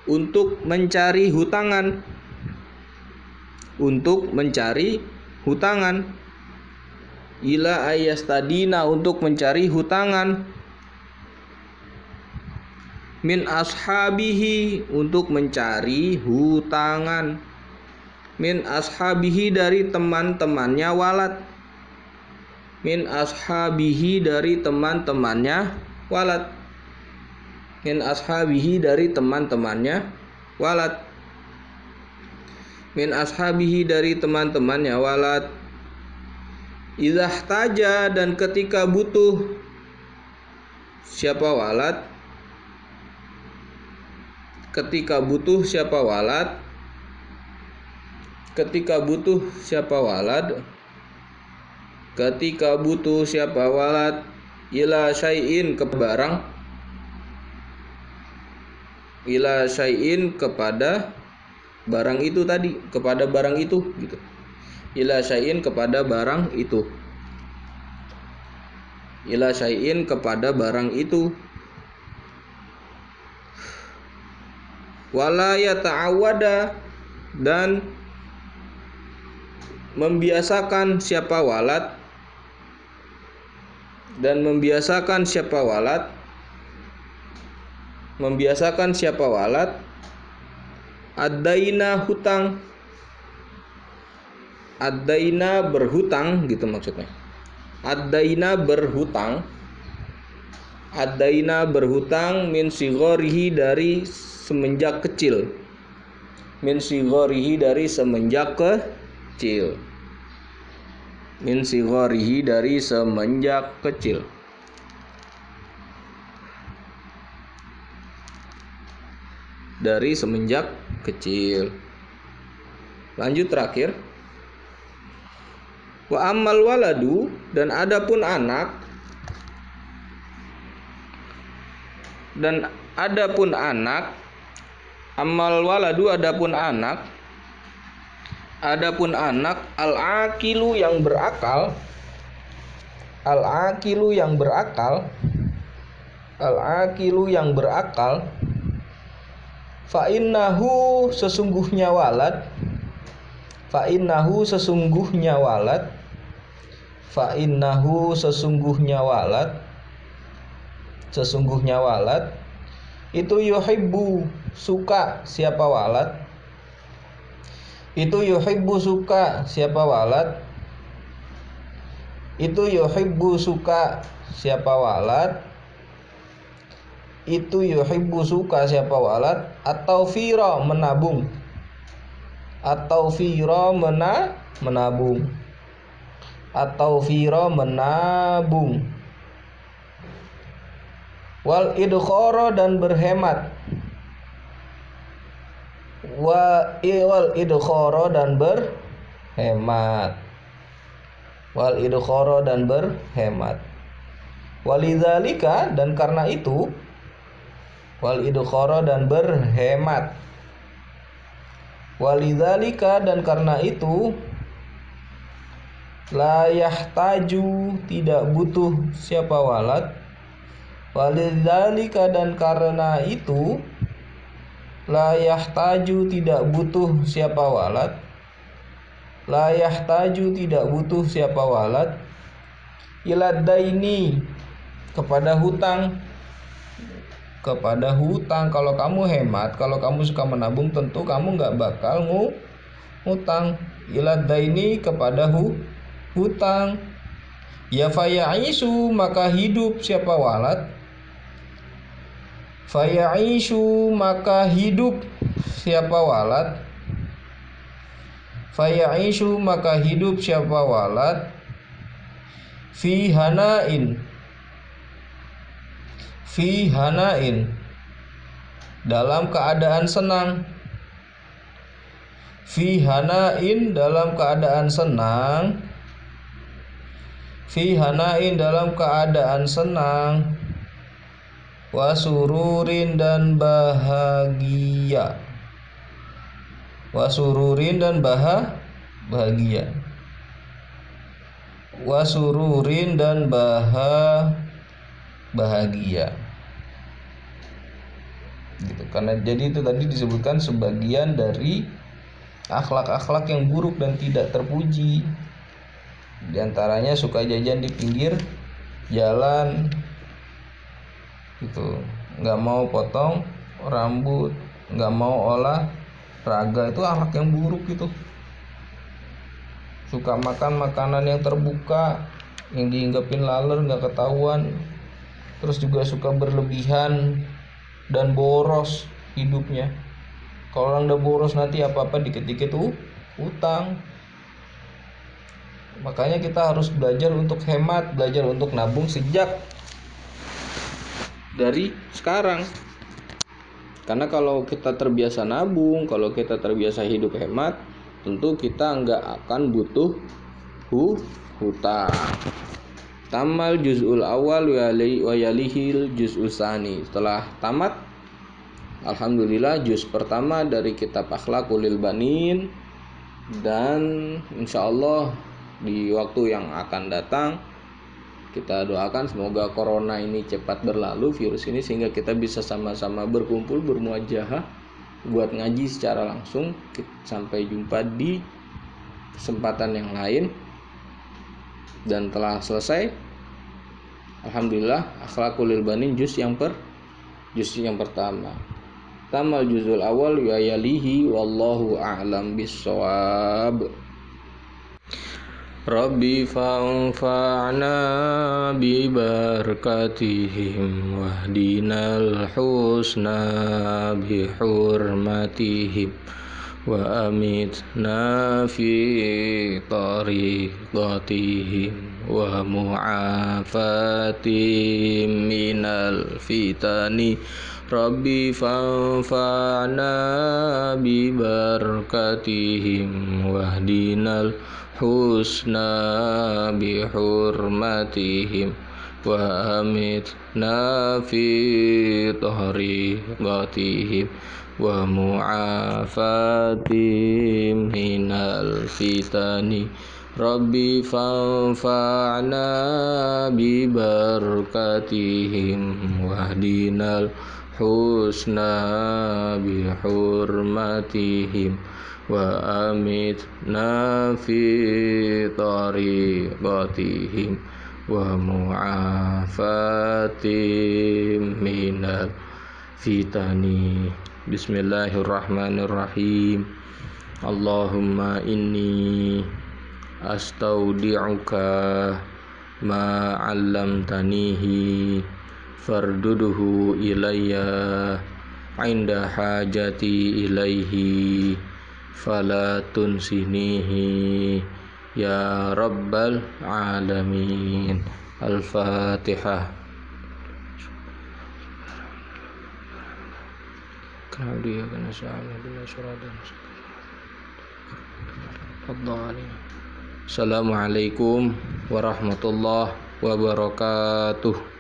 Untuk mencari hutangan. Untuk mencari hutangan. Ila ayyastadina untuk mencari hutangan. Min ashabihi untuk mencari hutangan. Min ashabihi dari teman-temannya walad. Min ashabihi dari teman-temannya walad. Min ashabihi dari teman-temannya walad. Min ashabihi dari teman-temannya walad. Idzah taja dan ketika butuh siapa walad? Ketika butuh siapa walad? Ketika butuh siapa walad? Ketika butuh siapa walad? Ila syai'in ke barang. Ila syai'in kepada barang itu tadi, kepada barang itu gitu. Ila syai'in kepada barang itu. Ila syai'in kepada barang itu. Wala yata'awwada dan membiasakan siapa walad. Dan membiasakan siapa walad. Membiasakan siapa walad. Ad-daina hutang. Ad-daina berhutang gitu maksudnya. Ad-daina berhutang. Ad-daina berhutang min sigharihi dari semenjak kecil. Min sigharihi dari semenjak kecil. Min sigharihi dari semenjak kecil. Dari semenjak kecil. Lanjut terakhir. Wa ammal waladu dan adapun anak. Dan adapun anak. Ammal waladu adapun anak. Adapun anak al-aqilu yang berakal. Al-aqilu yang berakal. al-aqilu yang berakal, fa innahu sesungguhnya walad, fa innahu sesungguhnya walad, fa innahu sesungguhnya walad, sesungguhnya walad itu yuhibbu suka siapa walad, itu yuhibbu suka siapa walad, itu yuhibbu suka siapa walad, itu yuhibbu suka siapa walad, atau fira menabung, atau fira menabung, atau fira menabung, wal idkhara dan berhemat, wal idkhara dan berhemat, wal idkhara dan berhemat, walidzalika dan karena itu, wal idkhara dan berhemat, walidzalika dan karena itu, la yahtaju tidak butuh siapa walad, walidzalika dan karena itu, la yahtaju tidak butuh siapa walad, la yahtaju tidak butuh siapa walad, ilad daini kepada hutang, kepada hutang. Kalau kamu hemat, kalau kamu suka menabung, tentu kamu nggak bakal ngutang. Ilad daini kepada hutang. Ya faya'isu maka hidup siapa walad, faya'isu maka hidup siapa walad, faya'isu maka hidup siapa walad, fi hanain, fi hanain dalam keadaan senang, fi hanain dalam keadaan senang, fi hanain dalam keadaan senang, wasururin dan bahagia, wasururin dan bahagia, wasururin dan bahagia gitu. Karena jadi itu tadi disebutkan sebagian dari akhlak-akhlak yang buruk dan tidak terpuji. Di antaranya suka jajan di pinggir jalan gitu, nggak mau potong rambut, nggak mau olahraga, itu akhlak yang buruk gitu. Suka makan makanan yang terbuka, yang diinggapin laler nggak ketahuan, terus juga suka berlebihan dan boros hidupnya. Kalau orang udah boros nanti apa-apa dikit-dikit utang. Makanya kita harus belajar untuk hemat, belajar untuk nabung sejak dari sekarang. Karena kalau kita terbiasa nabung, kalau kita terbiasa hidup hemat, tentu kita nggak akan butuh hutang. Tamal juz'ul awal wa yalihil juz'ul tsani. Setelah tamat, alhamdulillah juz pertama dari kitab Akhlaqul Banin, dan insyaallah di waktu yang akan datang kita doakan semoga corona ini cepat berlalu, virus ini, sehingga kita bisa sama-sama berkumpul bermuajahah buat ngaji secara langsung. Sampai jumpa di kesempatan yang lain. Dan telah selesai alhamdulillah Akhlaqul Banin juz yang pertama. Tamal juzul awal wa yalihi wallahu a'lam bissawab. Rabbi fa'anfa'na bi barakatihim wahdinal husna bi hurmatihim wa amitna fi tariqatihim wa mu'afatim minal fitani. Rabbi fa'anfa'na bi barakatihim wahdinal husna bi hurmatihim wa amitna fi tariqatihim wa mu'afatim minal fitani. Rabbi fanfa'na bibarakatihim wahdinal husna bihurmatihim wa amitna fi tariqatihim wa mu'afatim minal fitani. Bismillahirrahmanirrahim. Allahumma inni astaudi'uka ma 'allamtanihi farduduhu ilayya 'inda hajati ilaihi fala tunsinihi ya rabbal alamin. Al-Fatihah. Assalamualaikum warahmatullahi wabarakatuh.